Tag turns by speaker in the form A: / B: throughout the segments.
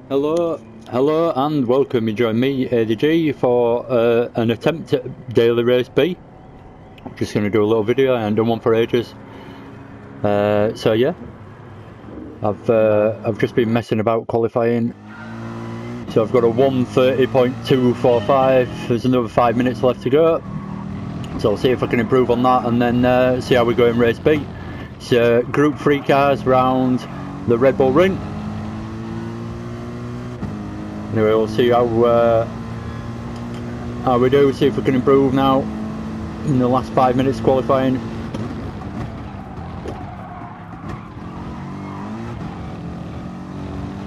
A: Hello and welcome. You join me, ADG, for an attempt at daily race B. I'm just going to do a little video. I haven't done one for ages. So yeah, I've just been messing about qualifying. So I've got a 1:30.245. There's another 5 minutes left to go. So I'll see if I can improve on that and then see how we go in race B. So Group 3 cars round the Red Bull Ring. Anyway, we'll see how we do, see if we can improve now in the last 5 minutes qualifying.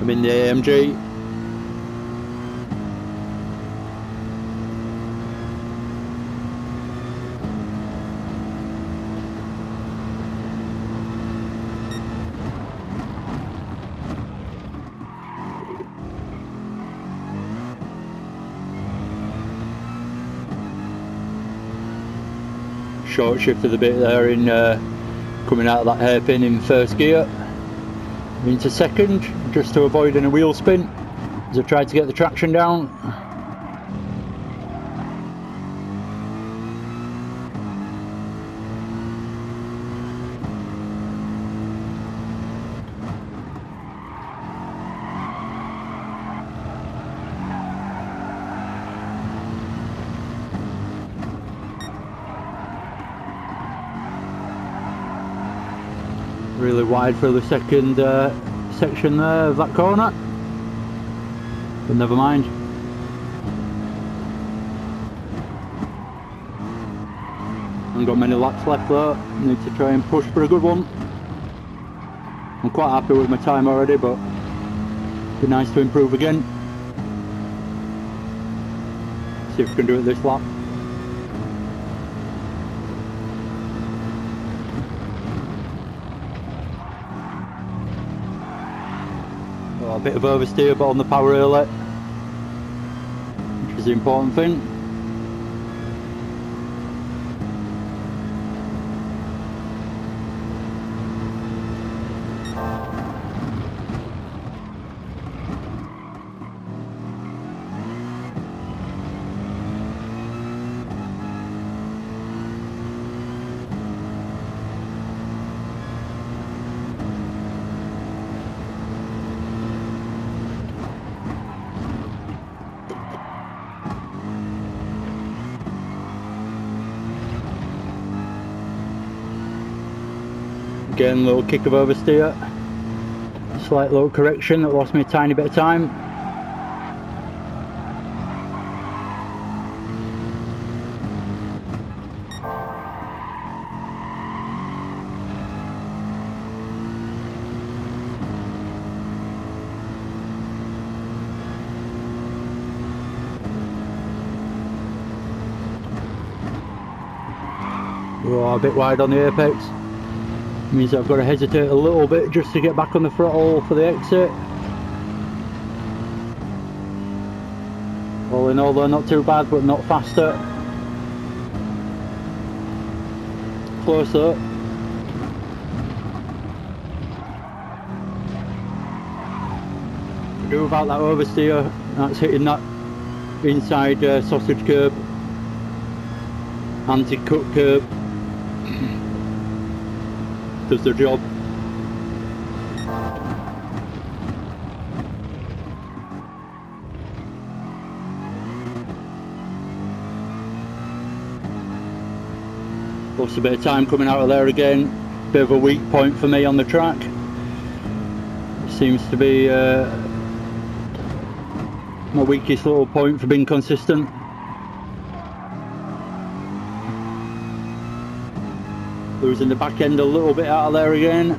A: I'm in the AMG. Short shifted a bit there in coming out of that hairpin in first gear into second, just to avoid any wheel spin as I tried to get the traction down. Really wide for the second section there of that corner, but never mind. Haven't got many laps left though. Need to try and push for a good one. I'm quite happy with my time already, but it'd be nice to improve again. See if we can do it this lap. A bit of oversteer but on the power early, which is the important thing. Again, a little kick of oversteer, slight little correction that lost me a tiny bit of time. Oh, a bit wide on the apex. Means I've got to hesitate a little bit just to get back on the throttle for the exit. All in all though, not too bad, but not faster. Close though. Do about that oversteer, that's hitting that inside sausage curb, anti-cut curb. Does the job. Lost a bit of time coming out of there again. Bit of a weak point for me on the track. Seems to be my weakest little point for being consistent. Losing the back end a little bit out of there again.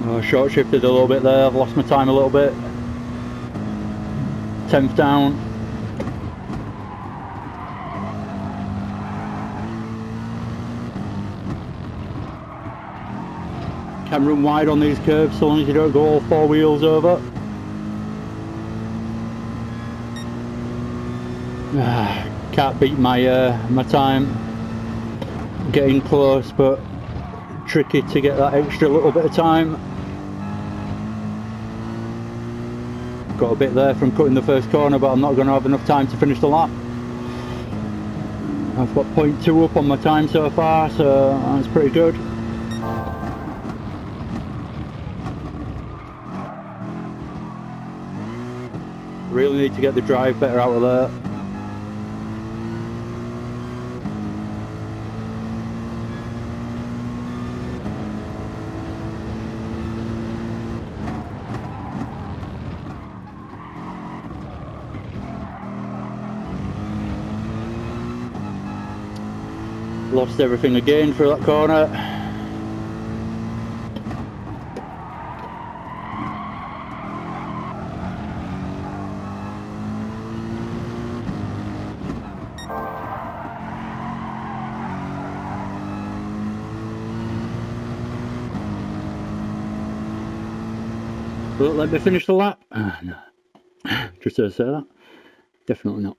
A: Oh, short shifted a little bit there, I've lost my time a little bit. 10th down. Can run wide on these curves so long as you don't go all four wheels over. Can't beat my my time. Getting close, but tricky to get that extra little bit of time. Got a bit there from cutting the first corner, but I'm not going to have enough time to finish the lap. I've got 0.2 up on my time so far, so that's pretty good. Really need to get the drive better out of there. Lost everything again through that corner. Will it let me finish the lap? No. Just to say that. Definitely not.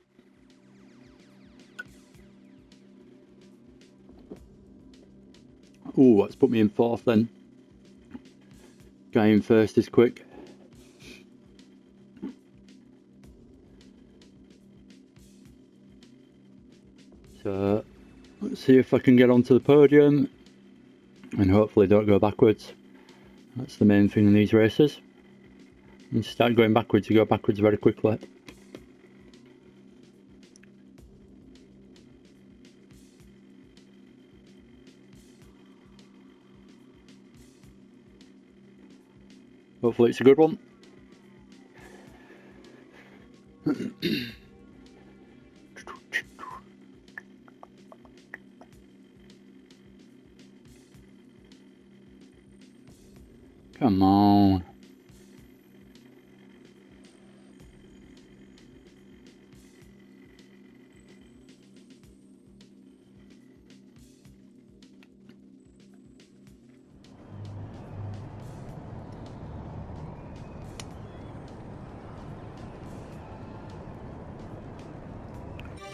A: Ooh, that's put me in fourth then. Guy in first is quick. So, let's see if I can get onto the podium and hopefully don't go backwards. That's the main thing in these races. And start going backwards, you go backwards very quickly. Hopefully it's a good one. Come on.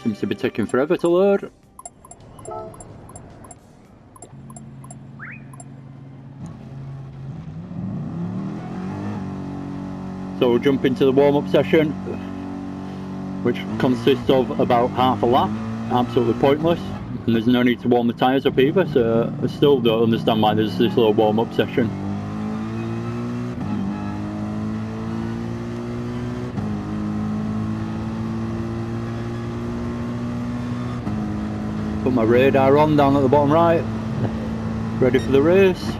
A: Seems to be taking forever to load. So we'll jump into the warm-up session, which consists of about half a lap. Absolutely pointless, and there's no need to warm the tyres up either, so I still don't understand why there's this little warm-up session. Put my radar on down at the bottom right, ready for the race.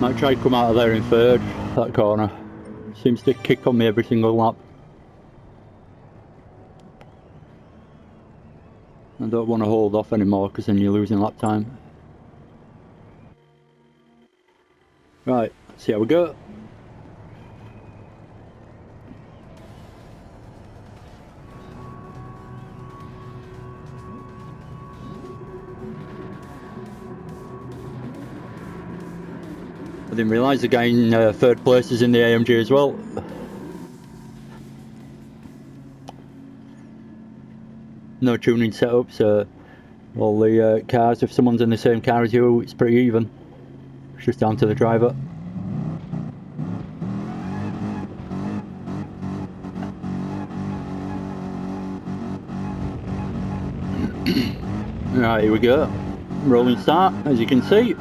A: Might try to come out of there in third, that corner. Seems to kick on me every single lap. I don't want to hold off anymore because then you're losing lap time. Right, see how we go. I didn't realise the guy in third place is in the AMG as well. No tuning setup, so all the cars, if someone's in the same car as you, it's pretty even. It's just down to the driver. Right, here we go. Rolling start, as you can see.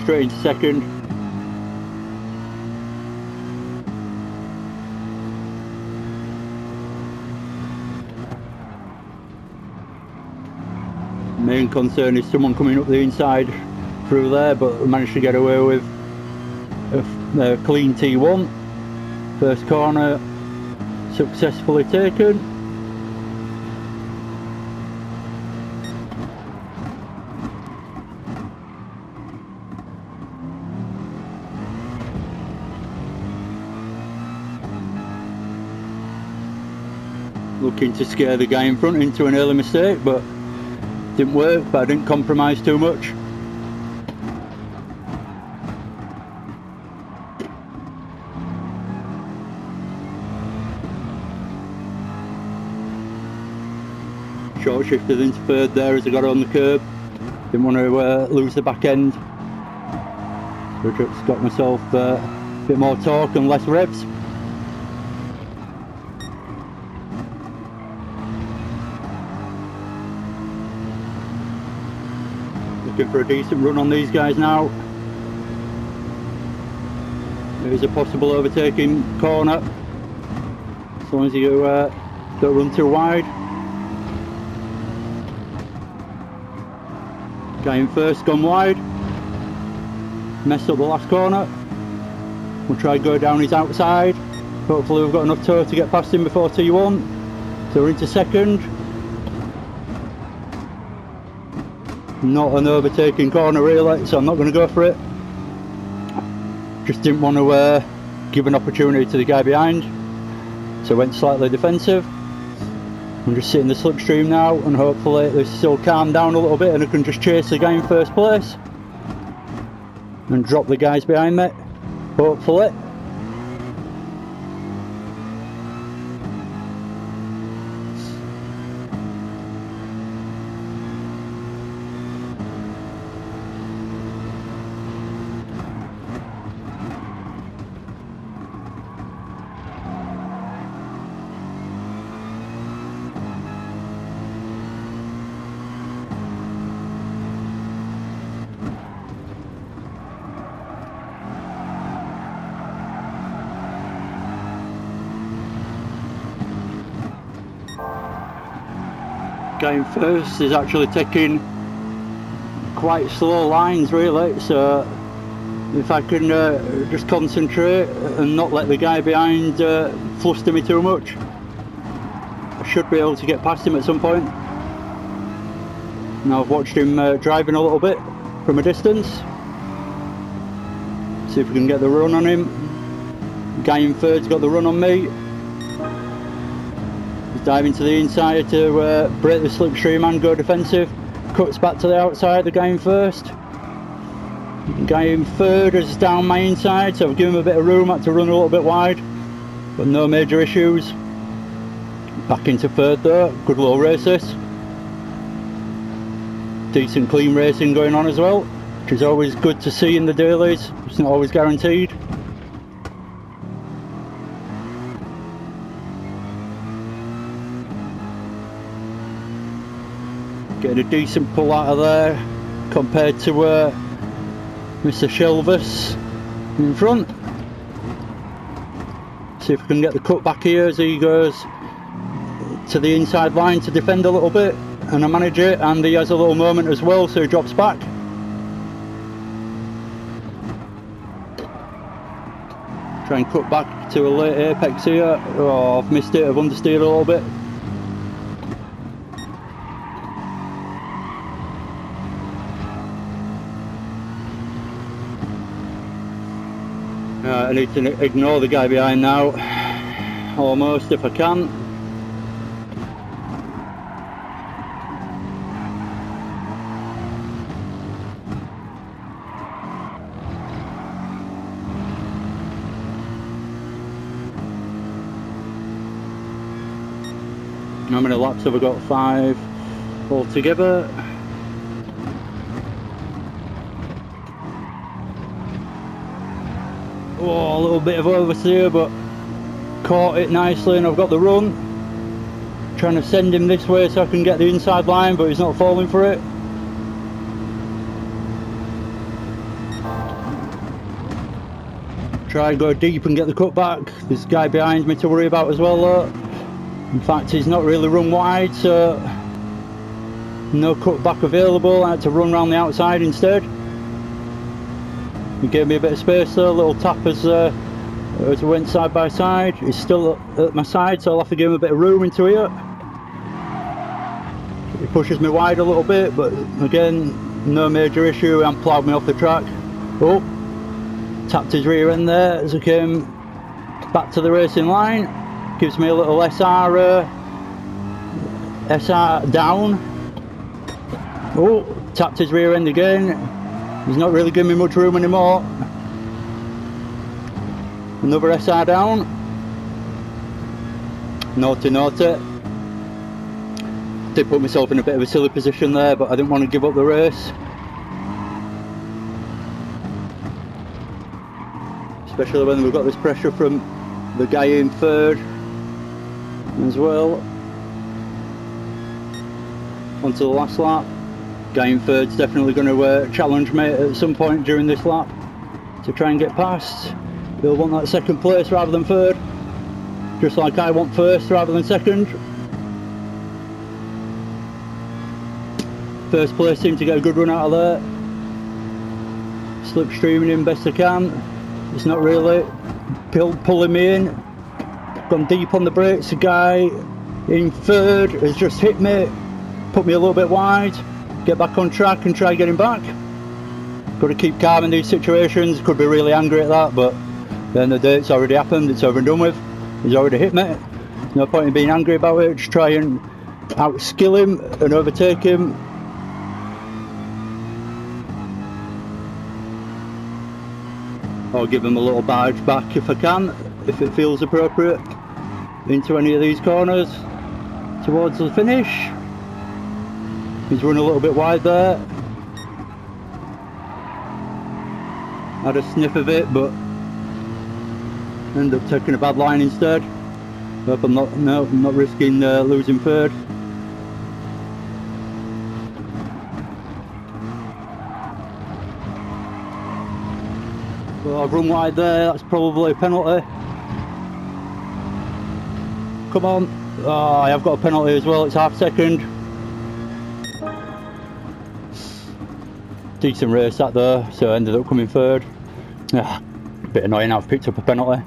A: Straight into second. Main concern is someone coming up the inside through there, but managed to get away with a Clean T1. First corner successfully taken. Looking to scare the guy in front into an early mistake, but didn't work, but I didn't compromise too much. Short shifted into third there as I got on the curb. Didn't want to lose the back end. So just got myself a bit more torque and less revs. Looking for a decent run on these guys now. There's a possible overtaking corner, as long as you don't run too wide. Guy in first gone wide. Messed up the last corner. We'll try and go down his outside. Hopefully we've got enough toe to get past him before T1. So we're into second. Not an overtaking corner really, so I'm not going to go for it. Just didn't want to give an opportunity to the guy behind, so went slightly defensive. I'm just sitting the slipstream now, and hopefully this will calm down a little bit and I can just chase the guy in first place and drop the guys behind me, hopefully. Guy in first is actually taking quite slow lines really, so if I can just concentrate and not let the guy behind fluster me too much, I should be able to get past him at some point. Now I've watched him driving a little bit from a distance, see if we can get the run on him. Guy in third's got the run on me. Diving to the inside to break the slipstream and go defensive. Cuts back to the outside, the guy in first. Guy in third is down my inside, so I've given him a bit of room, had to run a little bit wide, but no major issues. Back into third though, good little race this. Decent clean racing going on as well, which is always good to see in the dailies. It's not always guaranteed. Getting a decent pull out of there compared to Mr. Shelvis in front. See if we can get the cut back here as he goes to the inside line to defend a little bit, and I manage it, and he has a little moment as well, so he drops back. Try and cut back to a late apex here. Oh, I've missed it, I've understeered a little bit. I need to ignore the guy behind now, almost, if I can. How many laps have I got? 5 altogether. Oh, a little bit of oversteer, but caught it nicely and I've got the run. Trying to send him this way so I can get the inside line, but he's not falling for it. Try and go deep and get the cut back. This guy behind me to worry about as well though. In fact, he's not really run wide, so no cut back available. I had to run around the outside instead. He gave me a bit of space there, a little tap as we went side by side. He's still at my side, so I'll have to give him a bit of room into here. He pushes me wide a little bit, but again, no major issue. And ploughed me off the track. Oh, tapped his rear end there as I came back to the racing line. Gives me a little SR down. Oh, tapped his rear end again. He's not really giving me much room anymore. Another SR down. Naughty, naughty. Did put myself in a bit of a silly position there, but I didn't want to give up the race. Especially when we've got this pressure from the guy in third as well. Onto the last lap. Guy in third's definitely going to challenge me at some point during this lap to try and get past. He'll want that second place rather than third, just like I want first rather than second. First place seemed to get a good run out of there. Slipstreaming him best I can. It's not really pulling me in. Gone deep on the brakes. The guy in third has just hit me, put me a little bit wide. Get back on track and try getting back. Got to keep calm in these situations. Could be really angry at that, but at the end of the day, it's already happened. It's over and done with. He's already hit me. No point in being angry about it. Just try and outskill him and overtake him. Or give him a little barge back if I can, if it feels appropriate, into any of these corners towards the finish. He's run a little bit wide there. Had a sniff of it, but ended up taking a bad line instead. Hope I'm not risking losing third. Well, I've run wide there. That's probably a penalty. Come on. Oh, I have got a penalty as well. It's half second. Decent race that there, so I ended up coming third. A bit annoying I've picked up a penalty.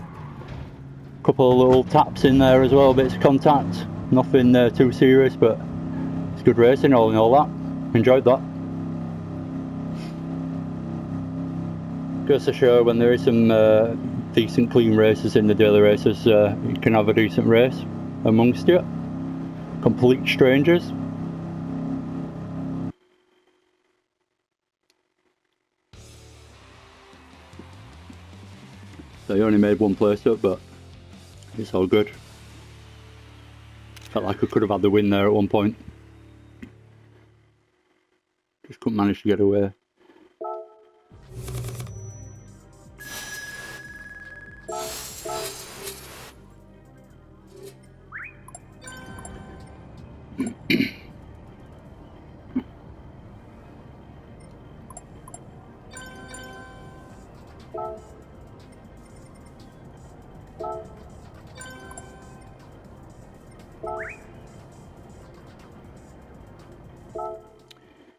A: Couple of little taps in there as well, bits of contact. Nothing too serious, but it's good racing all in all that. Enjoyed that. Goes to show when there is some decent clean races in the daily races, you can have a decent race amongst you. Complete strangers. So he only made one place up, but it's all good. Felt like I could have had the win there at one point. Just couldn't manage to get away.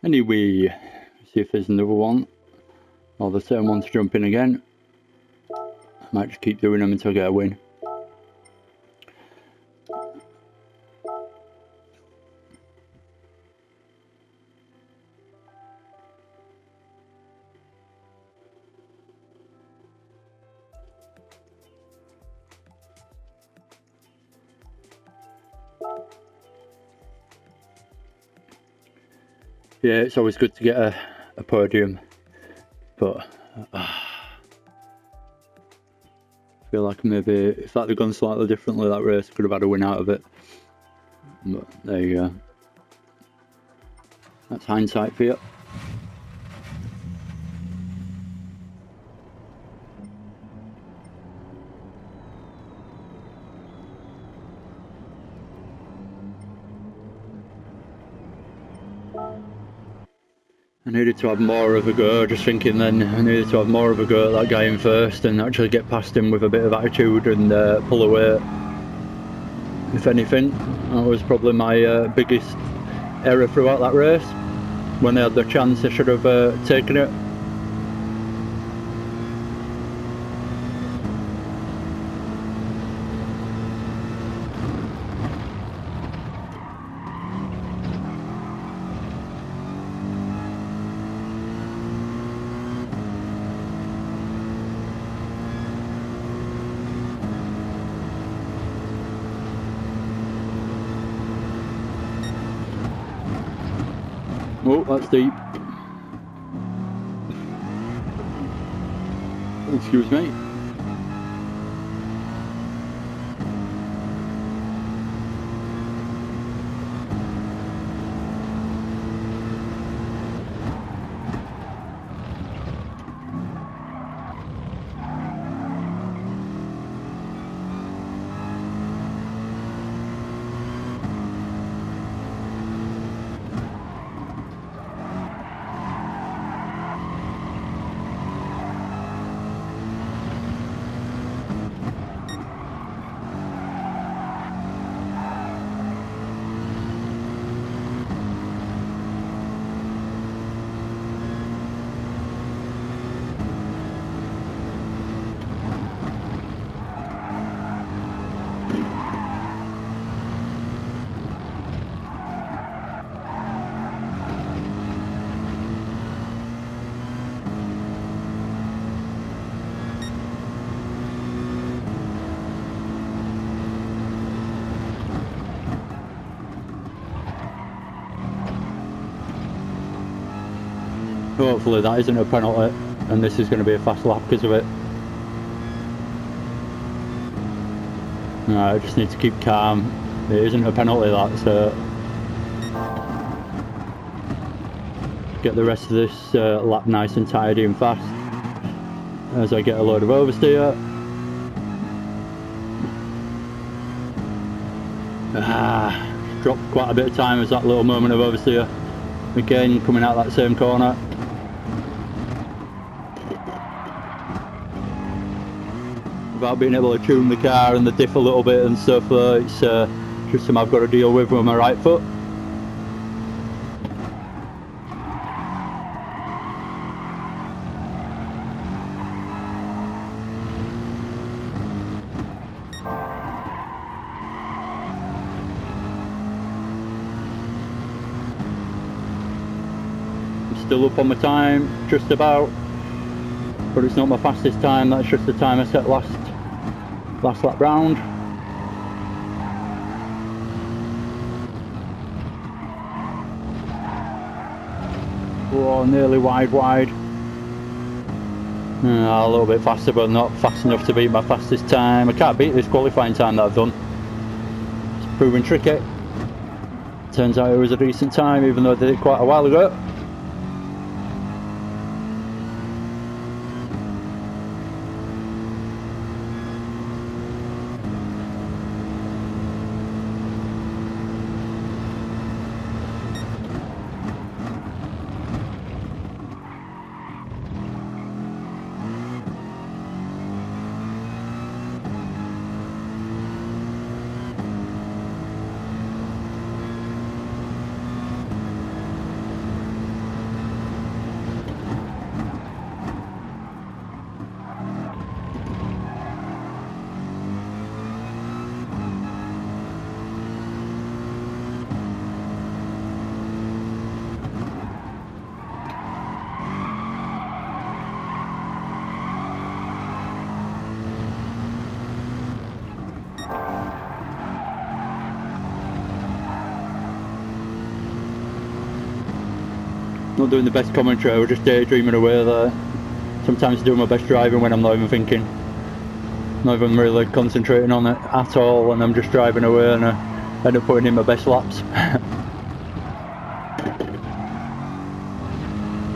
A: Anyway, see if there's another one, or the same one to jump in again. I might just keep doing them until I get a win. Yeah, it's always good to get a podium, but I feel like maybe if that had gone slightly differently, that race could have had a win out of it. But there you go. That's hindsight for you. I needed to have more of a go, just thinking then, I needed to have more of a go at that guy in first and actually get past him with a bit of attitude and pull away. If anything, that was probably my biggest error throughout that race. When they had the chance, they should have taken it. Oh, that's deep. Excuse me. Hopefully that isn't a penalty and this is going to be a fast lap because of it. Right, I just need to keep calm. It isn't a penalty, that, so get the rest of this lap nice and tidy and fast as I get a load of oversteer. Dropped quite a bit of time as that little moment of oversteer. Again, coming out that same corner. Without being able to tune the car and the diff a little bit and stuff, it's just something I've got to deal with my right foot. I'm still up on my time, just about, but it's not my fastest time. That's just the time I set last lap round. Oh, nearly wide. A little bit faster, but not fast enough to beat my fastest time. I can't beat this qualifying time that I've done. It's proving tricky. Turns out it was a decent time, even though I did it quite a while ago. Not doing the best commentary, I was just daydreaming away there. Sometimes doing my best driving when I'm not even thinking. Not even really concentrating on it at all, and I'm just driving away and I end up putting in my best laps.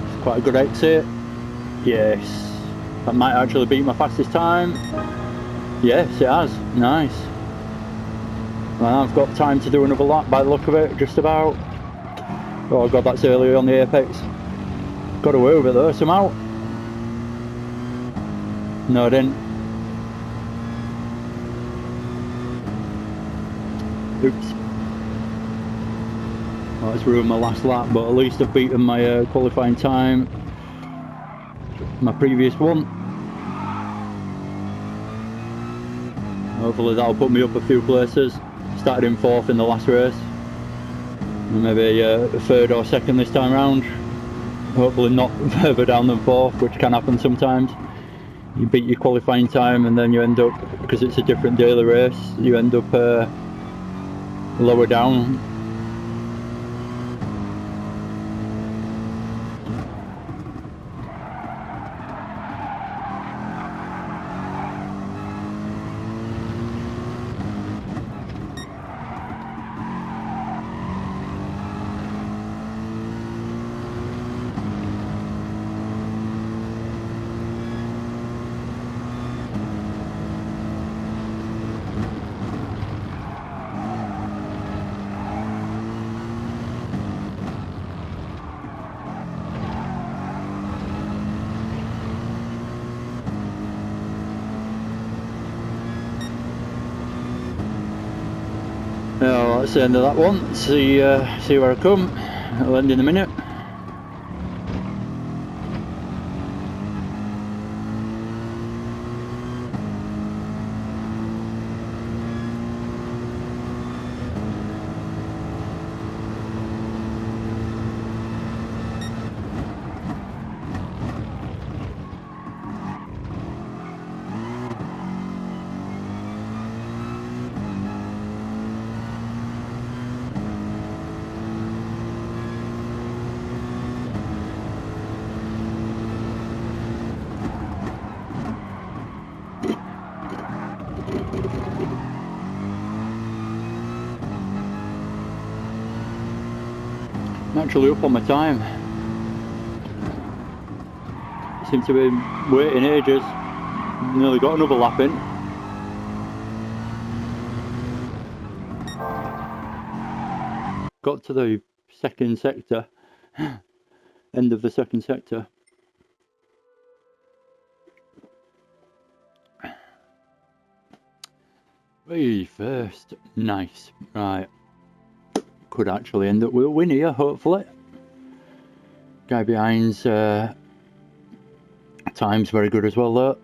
A: It's quite a good exit. Yes. That might actually beat my fastest time. Yes, it has. Nice. Well, I've got time to do another lap by the look of it, just about. Oh god, that's early on the apex. Got away with it though, somehow. No, I didn't. Oops. Well, it's ruined my last lap, but at least I've beaten my qualifying time. My previous one. Hopefully that'll put me up a few places. Started in 4th in the last race. Maybe a 3rd or 2nd this time round. Hopefully not further down than 4th, which can happen sometimes. You beat your qualifying time and then you end up, because it's a different daily race, you end up lower down. Well, that's the end of that one. See where I come. I'll end in a minute. I'm actually up on my time. Seem to be waiting ages. Nearly got another lap in. Got to the second sector. End of the second sector. Hey, first. Nice. Right. Could actually end up with a win here, hopefully. Guy behind's time's very good as well, though.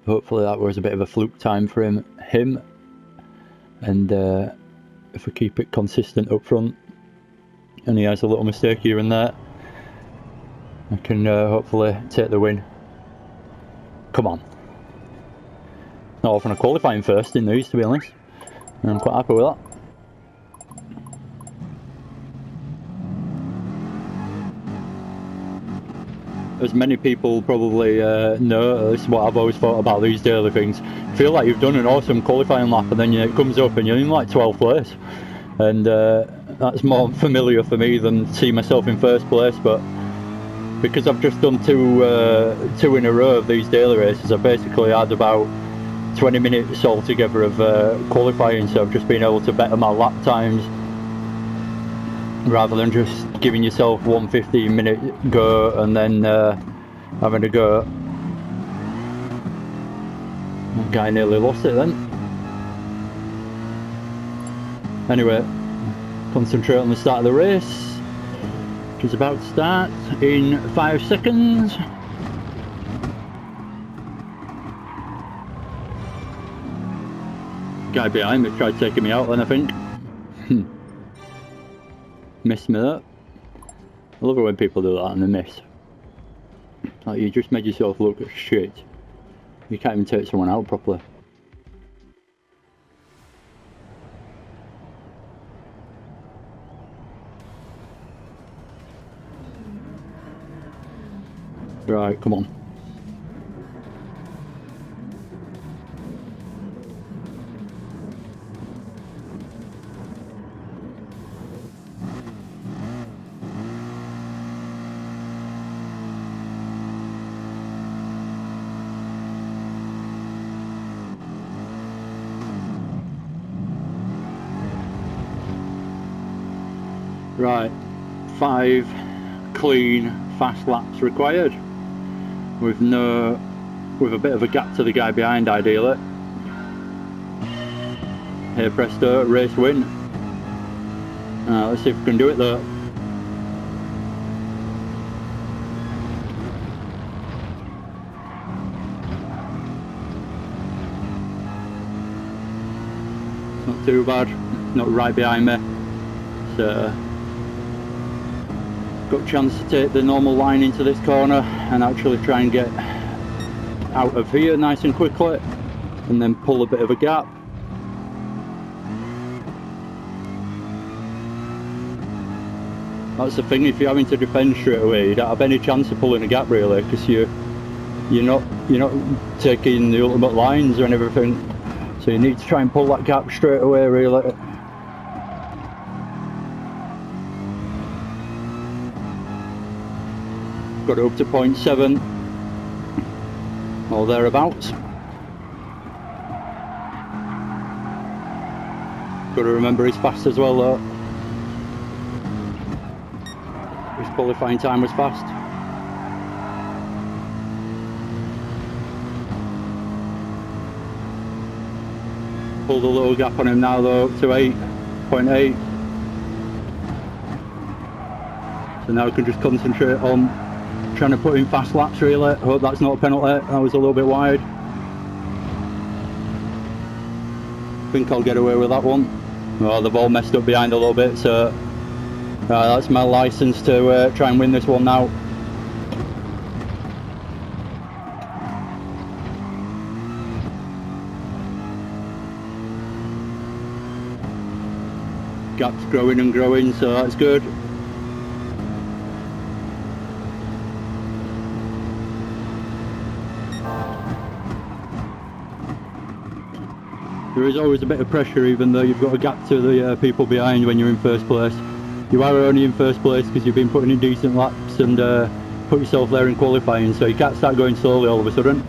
A: Hopefully that was a bit of a fluke time for him. And if we keep it consistent up front, and he has a little mistake here and there, I can hopefully take the win. Come on. Not often a qualifying first in these, to be honest. And I'm quite happy with that. As many people probably know, this is what I've always thought about these daily things. Feel like you've done an awesome qualifying lap and then it comes up and you're in like 12th place. And that's more familiar for me than see myself in first place. But because I've just done two in a row of these daily races, I've basically had about 20 minutes altogether of qualifying. So I've just been able to better my lap times, rather than just giving yourself one 15-minute go and then having to go. That guy nearly lost it then. Anyway, concentrate on the start of the race, which is about to start in 5 seconds. Guy behind me tried taking me out then, I think. Missed me that. I love it when people do that and they miss. Like, you just made yourself look at shit. You can't even take someone out properly. Right, come on. Right, 5 clean fast laps required, with a bit of a gap to the guy behind ideally. Hey presto, race win. Let's see if we can do it though. Not too bad, not right behind me. So got a chance to take the normal line into this corner and actually try and get out of here nice and quickly, and then pull a bit of a gap. That's the thing, if you're having to defend straight away, you don't have any chance of pulling a gap really, because you're not taking the ultimate lines and everything, so you need to try and pull that gap straight away really. Got it up to 0.7 or thereabouts. Got to remember he's fast as well though. His qualifying time was fast. Pulled a little gap on him now though, up to 8. 2.8. So now I can just concentrate on trying to put in fast laps really. I hope that's not a penalty, that was a little bit wide. I think I'll get away with that one. Oh, they've all messed up behind a little bit, so that's my licence to try and win this one now. Gap's growing and growing, so that's good. There is always a bit of pressure even though you've got a gap to the people behind when you're in first place. You are only in first place because you've been putting in decent laps and put yourself there in qualifying, so you can't start going slowly all of a sudden.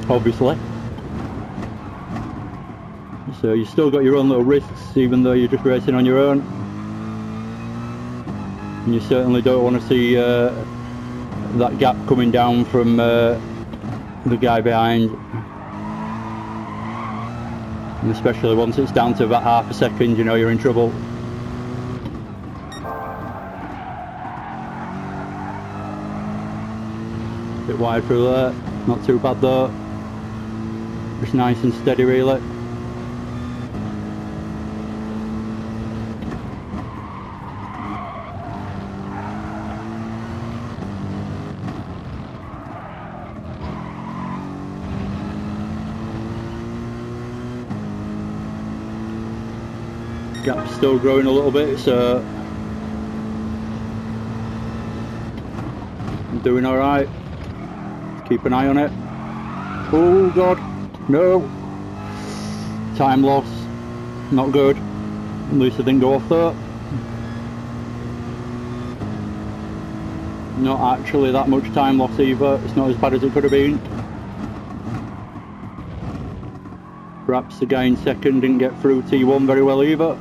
A: Obviously. So you still got your own little risks even though you're just racing on your own. And you certainly don't want to see that gap coming down from the guy behind. And especially once it's down to about half a second, you know you're in trouble. Bit wide through there, not too bad though. Just nice and steady really. Gap's still growing a little bit, so I'm doing alright. Keep an eye on it. Oh god, no! Time loss, not good. At least I didn't go off there. Not actually that much time loss either, it's not as bad as it could have been. Perhaps the guy in second didn't get through T1 very well either.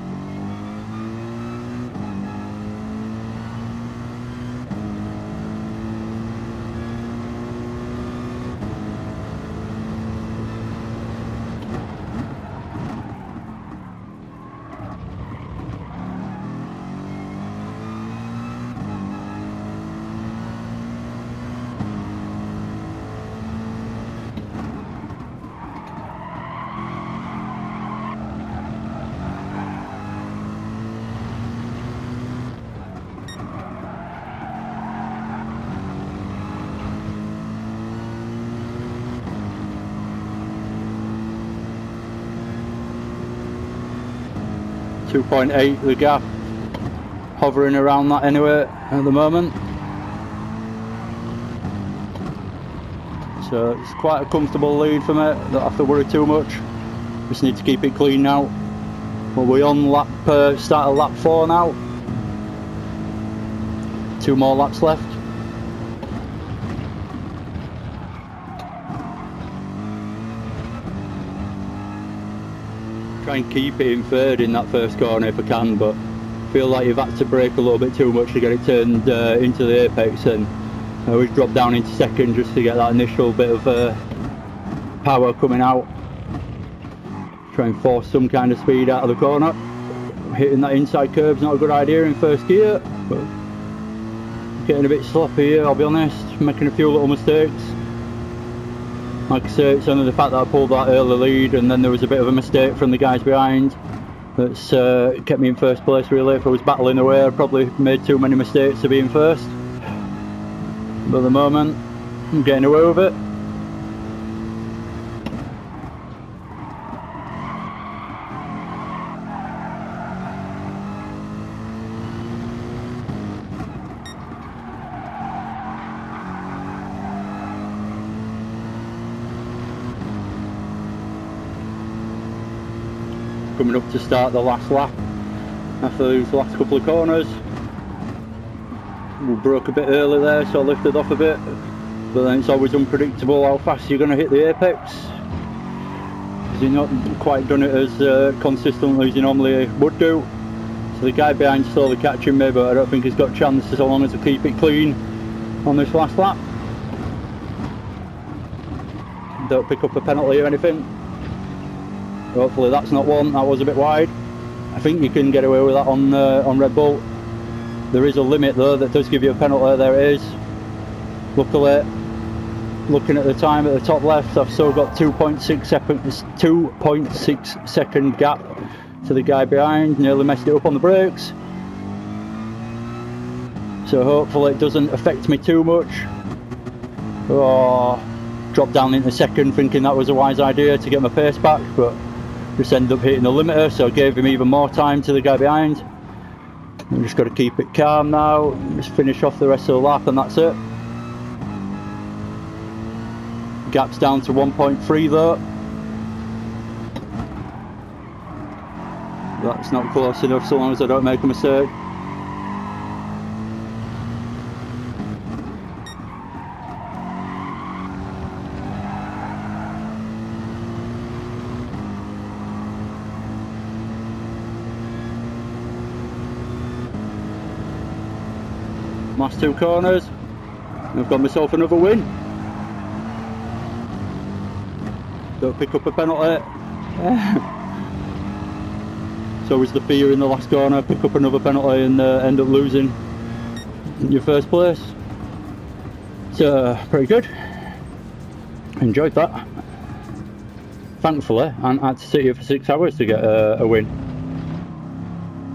A: .8 the gap, hovering around that anyway at the moment, so it's quite a comfortable lead for me, don't have to worry too much, just need to keep it clean now. Well, we're on lap, start of lap 4 now, 2 more laps left. Try and keep it in third in that first corner if I can, but I feel like you've had to brake a little bit too much to get it turned into the apex, and I always drop down into second just to get that initial bit of power coming out. Try and force some kind of speed out of the corner. Hitting that inside curve's not a good idea in first gear, but getting a bit sloppy here, I'll be honest, making a few little mistakes. Like I say, it's only the fact that I pulled that early lead and then there was a bit of a mistake from the guys behind that's kept me in first place really. If I was battling away I'd probably made too many mistakes to be in first. But at the moment, I'm getting away with it. Coming up to start the last lap after those last couple of corners. We broke a bit early there, so I lifted off a bit, but then it's always unpredictable how fast you're going to hit the apex, because you've not quite done it as consistently as you normally would do. So the guy behind slowly catching me, but I don't think he's got a chance so long as I keep it clean on this last lap. Don't pick up a penalty or anything. Hopefully that's not one. That was a bit wide. I think you can get away with that on Red Bull. There is a limit though that does give you a penalty. There it is. Luckily, looking at the time at the top left, I've still got 2.6 second gap to the guy behind. Nearly messed it up on the brakes. So hopefully it doesn't affect me too much. Oh, dropped down into second thinking that was a wise idea to get my pace back, but just ended up hitting the limiter, so I gave him even more time to the guy behind. I'm just got to keep it calm now, just finish off the rest of the lap and that's it. Gap's down to 1.3 though. That's not close enough so long as I don't make a mistake. Last two corners, I've got myself another win. Don't pick up a penalty. So was the fear in the last corner, pick up another penalty and end up losing your first place. So pretty good. Enjoyed that. Thankfully, I had to sit here for 6 hours to get a win.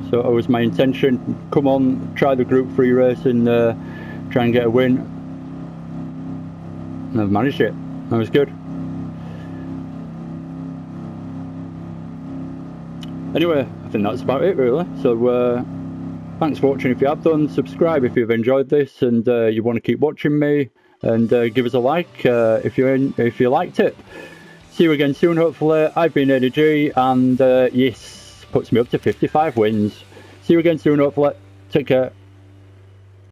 A: So it was my intention, come on, try the Group 3 race and try and get a win. And I've managed it. That was good. Anyway, I think that's about it really. So thanks for watching if you have done. Subscribe if you've enjoyed this and you want to keep watching me. And give us a like if you liked it. See you again soon hopefully. I've been ADG and yes, puts me up to 55 wins. See you again soon hopefully. Take care.